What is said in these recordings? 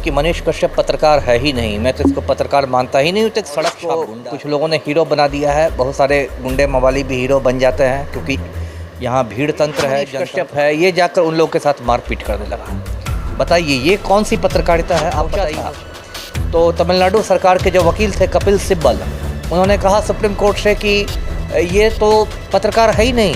कि मनीष कश्यप पत्रकार है ही नहीं। मैं तो इसको पत्रकार मानता ही नहीं हूँ। तो एक सड़क को कुछ लोगों ने हीरो बना दिया है। बहुत सारे गुंडे मवाली भी हीरो बन जाते हैं क्योंकि यहाँ भीड़ तंत्र है, कश्यप है, ये जाकर उन लोगों के साथ मारपीट करने लगा। बताइए ये कौन सी पत्रकारिता है? आप बताइए। तो तमिलनाडु सरकार के जो वकील थे कपिल सिब्बल, उन्होंने कहा सुप्रीम कोर्ट से कि ये तो पत्रकार है ही नहीं,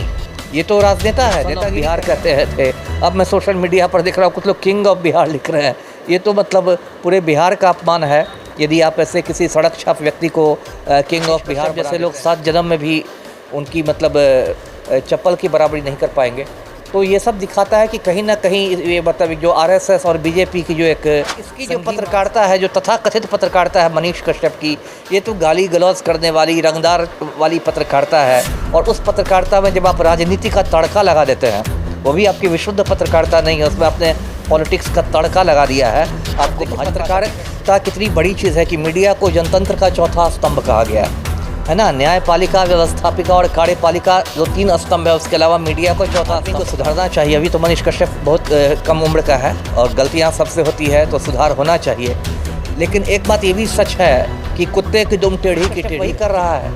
ये तो राजनेता है। नेता बिहार कहते हैं थे। अब मैं सोशल मीडिया पर देख रहा हूँ कुछ लोग किंग ऑफ बिहार लिख रहे हैं। ये तो मतलब पूरे बिहार का अपमान है यदि आप ऐसे किसी सड़क छाप व्यक्ति को किंग ऑफ बिहार जैसे लोग 7 जन्म में भी उनकी मतलब चप्पल की बराबरी नहीं कर पाएंगे। तो ये सब दिखाता है कि कहीं ना कहीं ये मतलब जो आरएसएस और बीजेपी की जो एक इसकी जो पत्रकारिता है, जो तथाकथित पत्रकारिता है मनीष कश्यप की, ये तो गाली गलौज करने वाली रंगदार वाली पत्रकारिता है। और उस पत्रकारिता में जब आप राजनीति का तड़का लगा देते हैं, वो भी आपकी विशुद्ध पत्रकारिता नहीं है, उसमें आपने पॉलिटिक्स का तड़का लगा दिया है। आपको पत्रकारिता कितनी बड़ी चीज़ है कि मीडिया को जनतंत्र का चौथा स्तंभ कहा गया है ना। न्यायपालिका, व्यवस्थापिका और कार्यपालिका जो 3 स्तंभ है, उसके अलावा मीडिया को चौथा स्तंभ को सुधारना चाहिए। अभी तो मनीष कश्यप बहुत कम उम्र का है और गलतियां सबसे होती है, तो सुधार होना चाहिए। लेकिन एक बात ये भी सच है कि कुत्ते की दुम टेढ़ी की टेढ़ी कर रहा है।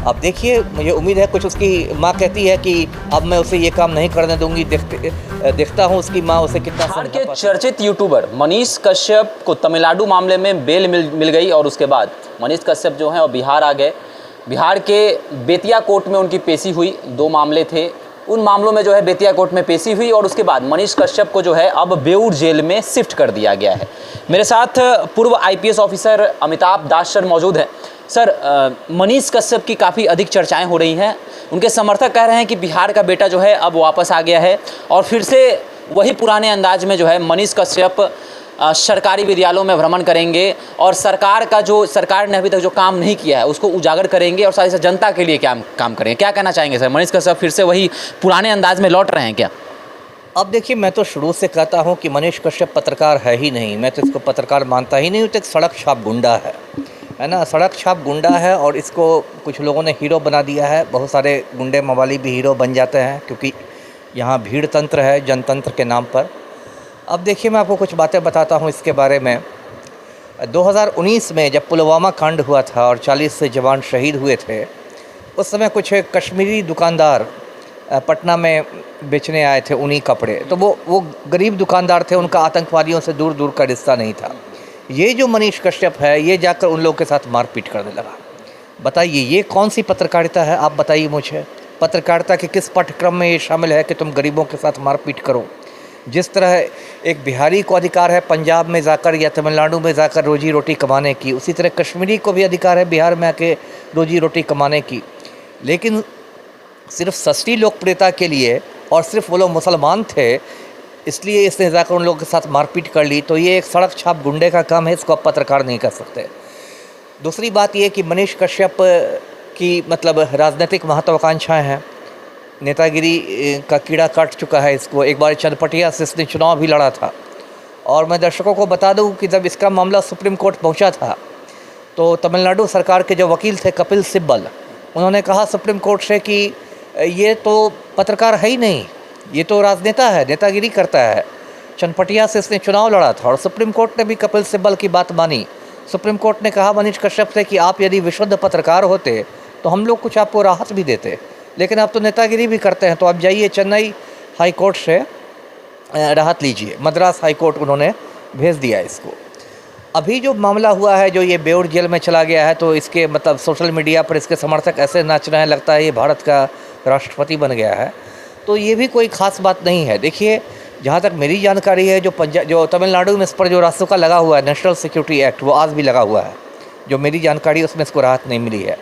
अब देखिए, मुझे उम्मीद है कुछ उसकी माँ कहती है कि अब मैं उसे ये काम नहीं करने दूंगी। देखता हूँ उसकी माँ उसे कितना। बिहार के चर्चित यूट्यूबर मनीष कश्यप को तमिलनाडु मामले में बेल मिल गई और उसके बाद मनीष कश्यप जो हैं वो बिहार आ गए। बिहार के बेतिया कोर्ट में उनकी पेशी हुई। 2 मामले थे, उन मामलों में जो है बेतिया कोर्ट में पेशी हुई और उसके बाद मनीष कश्यप को जो है अब बेऊर जेल में शिफ्ट कर दिया गया है। मेरे साथ पूर्व आईपीएस ऑफिसर अमिताभ दास सर मौजूद हैं। सर, मनीष कश्यप की काफ़ी अधिक चर्चाएं हो रही हैं। उनके समर्थक कह रहे हैं कि बिहार का बेटा जो है अब वापस आ गया है और फिर से वही पुराने अंदाज में जो है मनीष कश्यप सरकारी विद्यालयों में भ्रमण करेंगे और सरकार ने अभी तक जो काम नहीं किया है उसको उजागर करेंगे और साथ ही साथ जनता के लिए क्या काम करेंगे। क्या कहना चाहेंगे सर? मनीष कश्यप फिर से वही पुराने अंदाज में लौट रहे हैं क्या? अब देखिए, मैं तो शुरू से कहता हूं कि मनीष कश्यप पत्रकार है ही नहीं। मैं तो इसको पत्रकार मानता ही नहीं हूं। तो एक सड़क छाप गुंडा है ना। सड़क छाप गुंडा है और इसको कुछ लोगों ने हीरो बना दिया है। बहुत सारे गुंडे मवाली भी हीरो बन जाते हैं क्योंकि यहाँ भीड़ तंत्र है जनतंत्र के नाम पर। अब देखिए, मैं आपको कुछ बातें बताता हूँ इसके बारे में। 2019 में जब पुलवामा कांड हुआ था और 40 से जवान शहीद हुए थे, उस समय कुछ कश्मीरी दुकानदार पटना में बेचने आए थे ऊनी कपड़े। तो वो गरीब दुकानदार थे, उनका आतंकवादियों से दूर दूर का रिश्ता नहीं था। ये जो मनीष कश्यप है, ये जाकर उन लोगों के साथ मारपीट करने लगा। बताइए ये कौन सी पत्रकारिता है? आप बताइए मुझे। पत्रकारिता के किस पाठ्यक्रम में ये शामिल है कि तुम गरीबों के साथ मारपीट करो? जिस तरह एक बिहारी को अधिकार है पंजाब में जाकर या तमिलनाडु में जाकर रोजी रोटी कमाने की, उसी तरह कश्मीरी को भी अधिकार है बिहार में आके रोजी रोटी कमाने की। लेकिन सिर्फ सस्ती लोकप्रियता के लिए और सिर्फ वो लोग मुसलमान थे इसलिए इसने जाकर उन लोगों के साथ मारपीट कर ली। तो ये एक सड़क छाप गुंडे का काम है, इसको आप पत्रकार नहीं कर सकते। दूसरी बात ये कि मनीष कश्यप की मतलब राजनीतिक महत्वाकांक्षाएँ हैं। नेतागिरी का कीड़ा काट चुका है इसको। एक बार चनपटिया से इसने चुनाव भी लड़ा था। और मैं दर्शकों को बता दूं कि जब इसका मामला सुप्रीम कोर्ट पहुंचा था तो तमिलनाडु सरकार के जो वकील थे कपिल सिब्बल, उन्होंने कहा सुप्रीम कोर्ट से कि ये तो पत्रकार है ही नहीं, ये तो राजनेता है, नेतागिरी करता है। चनपटिया से इसने चुनाव लड़ा था और सुप्रीम कोर्ट ने भी कपिल सिब्बल की बात मानी। सुप्रीम कोर्ट ने कहा मनीष कश्यप से कि आप यदि विशुद्ध पत्रकार होते तो हम लोग कुछ आपको राहत भी देते, लेकिन आप तो नेतागिरी भी करते हैं, तो आप जाइए चेन्नई हाई कोर्ट से राहत लीजिए। मद्रास हाई कोर्ट उन्होंने भेज दिया इसको। अभी जो मामला हुआ है, जो ये बेऊर जेल में चला गया है, तो इसके मतलब सोशल मीडिया पर इसके समर्थक ऐसे नाच रहे हैं, लगता है ये भारत का राष्ट्रपति बन गया है। तो ये भी कोई ख़ास बात नहीं है। देखिए, जहाँ तक मेरी जानकारी है, जो तमिलनाडु में इस पर जो रासुका लगा हुआ है, नेशनल सिक्योरिटी एक्ट, वो आज भी लगा हुआ है। जो मेरी जानकारी है उसमें इसको राहत नहीं मिली है।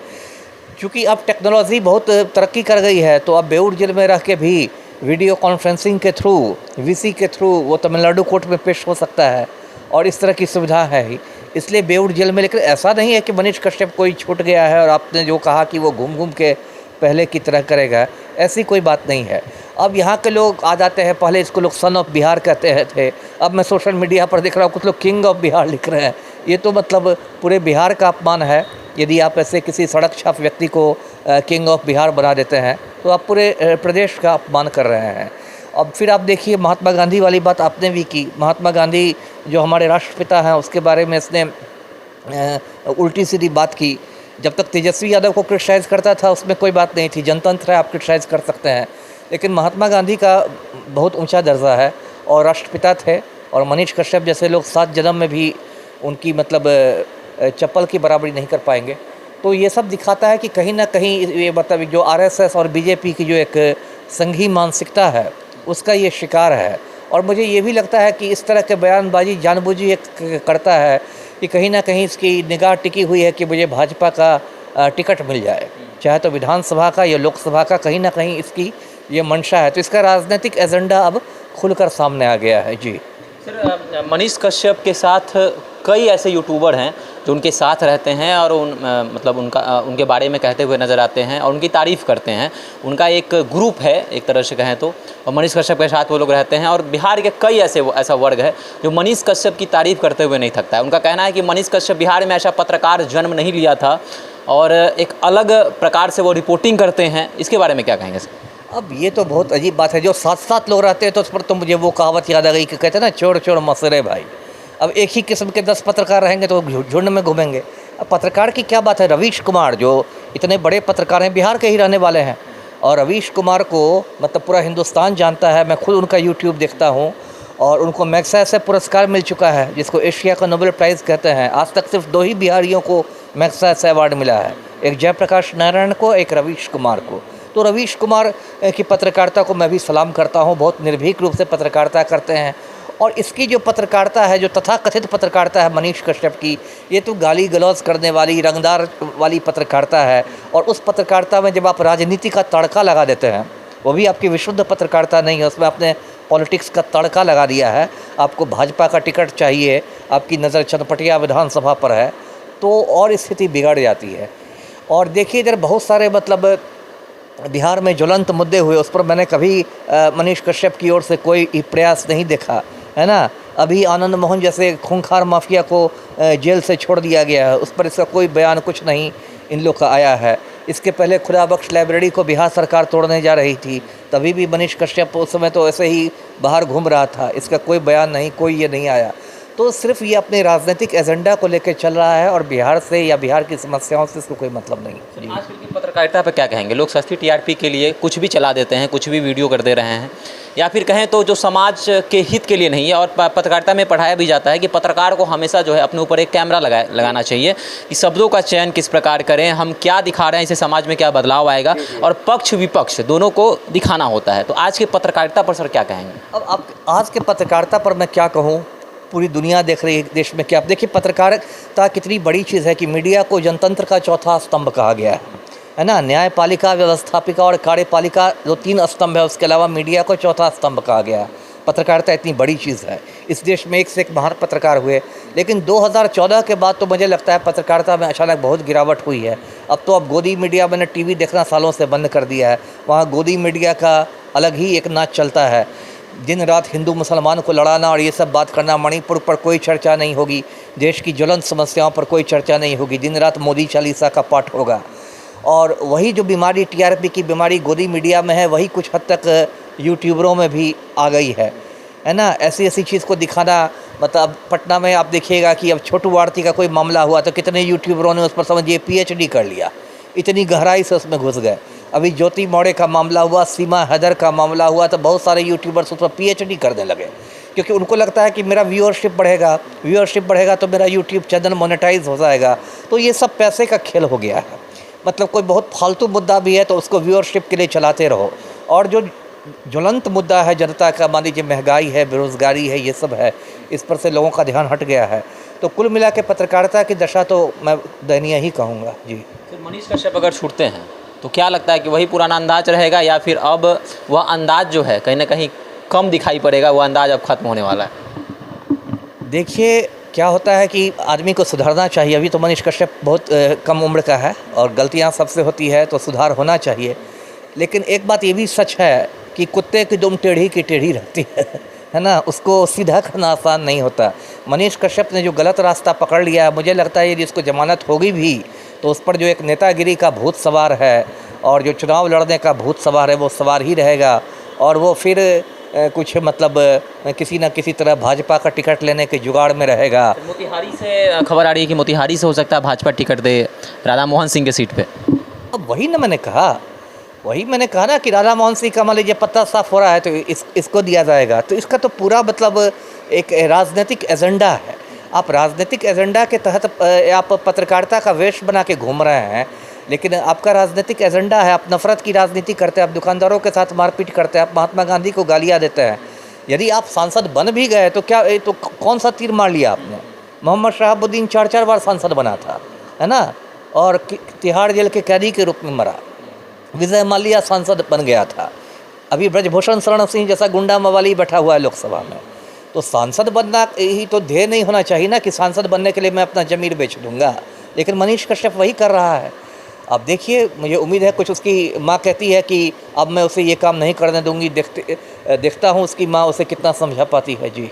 क्योंकि अब टेक्नोलॉजी बहुत तरक्की कर गई है, तो अब बेऊर जेल में रह के भी वीडियो कॉन्फ्रेंसिंग के थ्रू, वीसी के थ्रू वो तमिलनाडु कोर्ट में पेश हो सकता है और इस तरह की सुविधा है ही, इसलिए बेऊर जेल में। लेकिन ऐसा नहीं है कि मनीष कश्यप कोई छूट गया है और आपने जो कहा कि वो घूम घूम के पहले की तरह करेगा, ऐसी कोई बात नहीं है। अब यहाँ के लोग आ जाते हैं, पहले इसको लोग सन ऑफ बिहार कहते थे। अब मैं सोशल मीडिया पर देख रहा हूँ कुछ लोग किंग ऑफ बिहार लिख रहे हैं। ये तो मतलब पूरे बिहार का अपमान है यदि आप ऐसे किसी सड़क छाप व्यक्ति को किंग ऑफ बिहार बना देते हैं, तो आप पूरे प्रदेश का अपमान कर रहे हैं। अब फिर आप देखिए महात्मा गांधी वाली बात आपने भी की। महात्मा गांधी जो हमारे राष्ट्रपिता हैं उसके बारे में इसने उल्टी सीधी बात की। जब तक तेजस्वी यादव को क्रिटिसाइज़ करता था उसमें कोई बात नहीं थी, जनतंत्र है, आप क्रिटिसाइज़ कर सकते हैं। लेकिन महात्मा गांधी का बहुत ऊंचा दर्जा है और राष्ट्रपिता थे, और मनीष कश्यप जैसे लोग 7 जन्म में भी उनकी मतलब चप्पल की बराबरी नहीं कर पाएंगे। तो ये सब दिखाता है कि कहीं ना कहीं ये मतलब जो आरएसएस और बीजेपी की जो एक संघी मानसिकता है उसका ये शिकार है। और मुझे ये भी लगता है कि इस तरह के बयानबाजी जानबूझी एक करता है कि कहीं ना कहीं इसकी निगाह टिकी हुई है कि मुझे भाजपा का टिकट मिल जाए, चाहे तो विधानसभा का या लोकसभा का, कहीं ना कहीं इसकी ये मंशा है। तो इसका राजनीतिक एजेंडा अब खुलकर सामने आ गया है। जी सर, मनीष कश्यप के साथ कई ऐसे यूट्यूबर हैं जो उनके साथ रहते हैं और मतलब उनके बारे में कहते हुए नज़र आते हैं और उनकी तारीफ़ करते हैं। उनका एक ग्रुप है एक तरह से कहें तो, और मनीष कश्यप के साथ वो लोग रहते हैं। और बिहार के कई ऐसा वर्ग है जो मनीष कश्यप की तारीफ़ करते हुए नहीं थकता है। उनका कहना है कि मनीष कश्यप बिहार में ऐसा पत्रकार जन्म नहीं लिया था और एक अलग प्रकार से वो रिपोर्टिंग करते हैं। इसके बारे में क्या कहेंगे सर? अब ये तो बहुत अजीब बात है, जो 7-7 लोग रहते हैं तो उस पर तो मुझे वो कहावत याद आ गई कि कहते हैं ना, चोर चोर मसरे भाई। अब एक ही किस्म के 10 पत्रकार रहेंगे तो झुंड में घूमेंगे। अब पत्रकार की क्या बात है, रवीश कुमार जो इतने बड़े पत्रकार हैं, बिहार के ही रहने वाले हैं, और रवीश कुमार को मतलब पूरा हिंदुस्तान जानता है। मैं खुद उनका यूट्यूब देखता हूँ और उनको मैग्सेसे पुरस्कार मिल चुका है, जिसको एशिया का नोबेल प्राइज़ कहते हैं। आज तक सिर्फ 2 ही बिहारियों को मैग्सेसे अवार्ड मिला है, एक जयप्रकाश नारायण को, एक रवीश कुमार को। तो रवीश कुमार की पत्रकारिता को मैं भी सलाम करता हूँ, बहुत निर्भीक रूप से पत्रकारिता करते हैं। और इसकी जो पत्रकारिता है, जो तथाकथित पत्रकारिता है मनीष कश्यप की, ये तो गाली गलौज करने वाली, रंगदार वाली पत्रकारिता है। और उस पत्रकारिता में जब आप राजनीति का तड़का लगा देते हैं, वो भी आपकी विशुद्ध पत्रकारिता नहीं है, उसमें आपने पॉलिटिक्स का तड़का लगा दिया है। आपको भाजपा का टिकट चाहिए, आपकी नज़र चनपटिया विधानसभा पर है, तो और स्थिति बिगड़ जाती है। और देखिए इधर बहुत सारे मतलब बिहार में ज्वलंत मुद्दे हुए, उस पर मैंने कभी मनीष कश्यप की ओर से कोई प्रयास नहीं देखा, है ना। अभी आनंद मोहन जैसे खूंखार माफिया को जेल से छोड़ दिया गया है, उस पर इसका कोई बयान कुछ नहीं इन लोग का आया है। इसके पहले खुदाबख्श लाइब्रेरी को बिहार सरकार तोड़ने जा रही थी, तभी भी मनीष कश्यप उस समय तो ऐसे ही बाहर घूम रहा था, इसका कोई बयान नहीं, कोई ये नहीं आया। तो सिर्फ ये अपने राजनीतिक एजेंडा को लेकर चल रहा है और बिहार से या बिहार की समस्याओं से इसको कोई मतलब नहीं। आजकल की पत्रकारिता पर क्या कहेंगे? लोग सस्ती टीआरपी के लिए कुछ भी चला देते हैं, कुछ भी वीडियो कर दे रहे हैं, या फिर कहें तो जो समाज के हित के लिए नहीं है। और पत्रकारिता में पढ़ाया भी जाता है कि पत्रकार को हमेशा जो है अपने ऊपर एक कैमरा लगाना चाहिए कि शब्दों का चयन किस प्रकार करें, हम क्या दिखा रहे हैं, इससे समाज में क्या बदलाव आएगा, और पक्ष विपक्ष दोनों को दिखाना होता है। तो आज की पत्रकारिता पर सर क्या कहेंगे? अब आज के पत्रकारिता पर मैं क्या कहूँ, पूरी दुनिया देख रही है देश में क्या। आप देखिए पत्रकारिता कितनी बड़ी चीज़ है कि मीडिया को जनतंत्र का चौथा स्तंभ कहा गया है ना। न्यायपालिका, व्यवस्थापिका और कार्यपालिका जो 3 स्तंभ है, उसके अलावा मीडिया को चौथा स्तंभ कहा गया है। पत्रकारिता इतनी बड़ी चीज़ है, इस देश में एक से एक महान पत्रकार हुए, लेकिन 2014 के बाद तो मुझे लगता है पत्रकारिता में अचानक बहुत गिरावट हुई है। अब गोदी मीडिया, मैंने टीवी देखना सालों से बंद कर दिया है, वहाँ गोदी मीडिया का अलग ही एक नाच चलता है। दिन रात हिंदू मुसलमान को लड़ाना और ये सब बात करना, मणिपुर पर कोई चर्चा नहीं होगी, देश की ज्वलंत समस्याओं पर कोई चर्चा नहीं होगी, दिन रात मोदी चालीसा का पाठ होगा। और वही जो बीमारी टीआरपी की बीमारी गोदी मीडिया में है, वही कुछ हद तक यूट्यूबरों में भी आ गई है ना। ऐसी चीज़ को दिखाना, मतलब पटना में आप देखिएगा कि अब छोटू आरती का कोई मामला हुआ तो कितने यूट्यूबरों ने उस पर समझिए PhD कर लिया, इतनी गहराई से उसमें घुस गए। अभी ज्योति मौर्य का मामला हुआ, सीमा हैदर का मामला हुआ, तो बहुत सारे यूट्यूबर्स उस पर PhD करने लगे, क्योंकि उनको लगता है कि मेरा व्यूअरशिप बढ़ेगा तो मेरा यूट्यूब चैनल मोनेटाइज हो जाएगा। तो ये सब पैसे का खेल हो गया है। मतलब कोई बहुत फालतू मुद्दा भी है तो उसको व्यूअरशिप के लिए चलाते रहो, और जो ज्वलंत मुद्दा है जनता का, मान लीजिए महंगाई है, बेरोज़गारी है, ये सब है, इस पर से लोगों का ध्यान हट गया है। तो कुल मिला के पत्रकारिता की दशा तो मैं दयनीय ही कहूँगा। जी फिर मनीष कश्यप अगर छूटते हैं तो क्या लगता है कि वही पुराना अंदाज रहेगा, या फिर अब वह अंदाज जो है कहीं ना कहीं कम दिखाई पड़ेगा, वह अंदाज अब खत्म होने वाला है? देखिए क्या होता है कि आदमी को सुधरना चाहिए। अभी तो मनीष कश्यप बहुत कम उम्र का है और गलतियां सबसे होती है, तो सुधार होना चाहिए। लेकिन एक बात ये भी सच है कि कुत्ते की दुम टेढ़ी की टेढ़ी रहती है ना, उसको सीधा करना आसान नहीं होता। मनीष कश्यप ने जो गलत रास्ता पकड़ लिया है, मुझे लगता है यदि उसको जमानत होगी भी तो उस पर जो एक नेतागिरी का भूत सवार है और जो चुनाव लड़ने का भूत सवार है, वो सवार ही रहेगा। और वो फिर कुछ मतलब किसी न किसी तरह भाजपा का टिकट लेने के जुगाड़ में रहेगा। मोतिहारी से खबर आ रही है कि मोतिहारी से हो सकता है भाजपा टिकट दे राधा मोहन सिंह के सीट पे। अब वही मैंने कहा ना कि राधा मोहन सिंह का मान लीजिए पत्ता साफ हो रहा है तो इसको दिया जाएगा, तो इसका तो पूरा मतलब एक राजनीतिक एजेंडा है। आप राजनीतिक एजेंडा के तहत आप पत्रकारिता का वेश बना के घूम रहे हैं, लेकिन आपका राजनीतिक एजेंडा है, आप नफरत की राजनीति करते हैं, आप दुकानदारों के साथ मारपीट करते हैं, आप महात्मा गांधी को गालियाँ देते हैं। यदि आप सांसद बन भी गए तो क्या तो कौन सा तीर मार लिया आपने? मोहम्मद शहाबुद्दीन 4 बार सांसद बना था, है ना, और तिहाड़ जेल के कैदी के रूप में मरा। विजय माल्या सांसद बन गया था, अभी ब्रजभूषण शरण सिंह जैसा गुंडा मवाली बैठा हुआ है लोकसभा में। तो सांसद बनना ही तो ध्येय नहीं होना चाहिए ना कि सांसद बनने के लिए मैं अपना ज़मीर बेच दूंगा, लेकिन मनीष कश्यप वही कर रहा है। अब देखिए, मुझे उम्मीद है कुछ उसकी माँ कहती है कि अब मैं उसे ये काम नहीं करने दूंगी, देखता हूँ उसकी माँ उसे कितना समझा पाती है। जी।